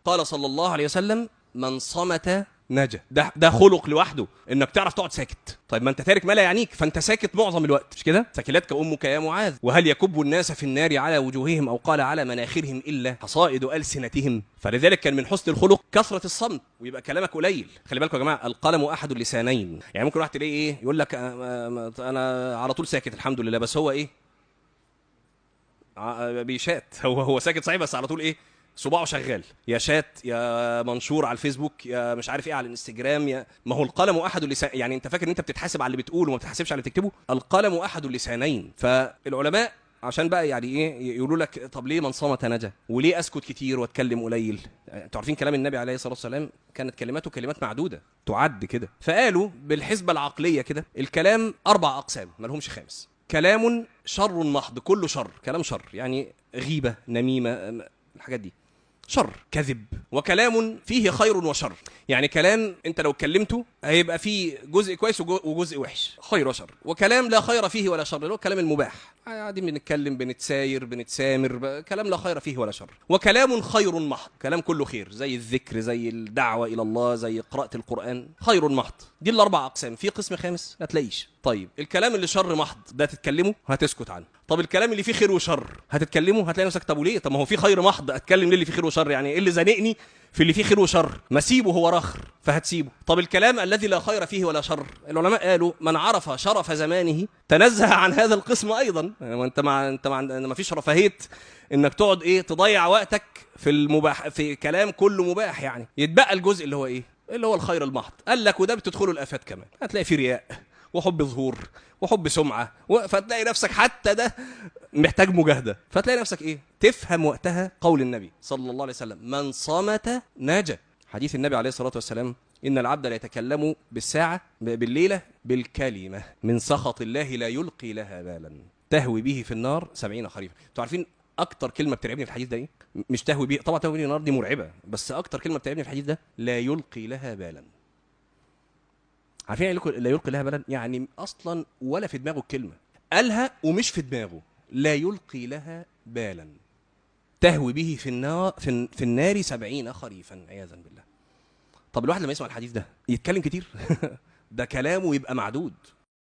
قال صلى الله عليه وسلم: من صمت نجا. ده خلق لوحده، انك تعرف تقعد ساكت. طيب ما انت تارك ما لا يعنيك، فانت ساكت معظم الوقت، مش كده؟ ثكلتك امك يا معاذ، وهل يكب الناس في النار على وجوههم او قال على مناخرهم الا حصائد السنتهم. فلذلك كان من حسن الخلق كثره الصمت، ويبقى كلامك قليل. خلي بالكم يا جماعه، القلم احد اللسانين. يعني ممكن واحد تلاقيه ايه يقول لك انا على طول ساكت الحمد لله، بس هو ايه بيشات. هو ساكت صحيح، بس على طول ايه صباعه شغال، يا شات يا منشور على الفيسبوك يا مش عارف ايه على الانستجرام. يا ما هو القلم احد اللسان. يعني انت فاكر ان انت بتتحاسب على اللي بتقوله وما بتتحاسبش على اللي بتكتبه؟ القلم احد اللسانين. فالعلماء عشان بقى يعني ايه يقولوا لك طب ليه من صمت نجا، وليه اسكت كتير واتكلم قليل؟ انتوا عارفين كلام النبي عليه الصلاه والسلام كانت كلماته كلمات معدوده تعد كده. فقالوا بالحسبه العقليه كده الكلام 4 أقسام ما لهمش خامس. كلام شر محض، كله شر، كلام شر، يعني غيبه نميمه الحاجات دي شر، كذب. وكلام فيه خير وشر، يعني كلام انت لو اتكلمته هيبقى فيه جزء كويس وجزء وحش، خير وشر. وكلام لا خير فيه ولا شر، اللي هو الكلام المباح، قاعدين بنتكلم بنتساير بنتسامر، كلام لا خير فيه ولا شر. وكلام خير محض، كلام كله خير، زي الذكر، زي الدعوة إلى الله، زي قراءة القرآن، خير محض. دي ال4 أقسام. في قسم خامس لا تلاقيش. طيب الكلام اللي شر محض ده تتكلمه هتسكت عنه. طب الكلام اللي فيه خير وشر هتتكلمه، هتلاقي نفسك طب وليه؟ طب ما هو فيه خير محض، اتكلم ليه اللي فيه خير وشر؟ يعني ايه اللي زنقني في اللي فيه خير وشر؟ ما سيبه هو رخر، فهتسيبه. طب الكلام الذي لا خير فيه ولا شر، العلماء قالوا من عرف شرف زمانه تنزه عن هذا القسم ايضا. انت ما فيش رفاهيه انك تقعد ايه تضيع وقتك في المباح، في كلام كله مباح. يعني يتبقى الجزء اللي هو ايه، اللي هو الخير المحض. قال لك وده بتدخله الافات كمان، هتلاقي فيه رياء وحب ظهور وحب سمعه، فتلاقي نفسك حتى ده محتاج مجاهده. فتلاقي نفسك ايه تفهم وقتها قول النبي صلى الله عليه وسلم: من صمت نجا. حديث النبي عليه الصلاه والسلام: ان العبد لا يتكلم بالساعه بالليله بالكلمه من سخط الله لا يلقي لها بالا تهوي به في النار 70 خريفا. انتوا عارفين اكتر كلمه بترعبني في الحديث ده ايه؟ مش تهوي به، طبعا تهوي به النار دي مرعبه، بس اكتر كلمه بترعبني في الحديث ده لا يلقي لها بالا. عارفين لا يلقي لها بالا؟ يعني اصلا ولا في دماغه الكلمه، قالها ومش في دماغه. لا يلقي لها بالا تهوي به في النار 70 خريفا عياذا بالله. طب الواحد لما يسمع الحديث ده يتكلم كتير؟ ده كلامه يبقى معدود.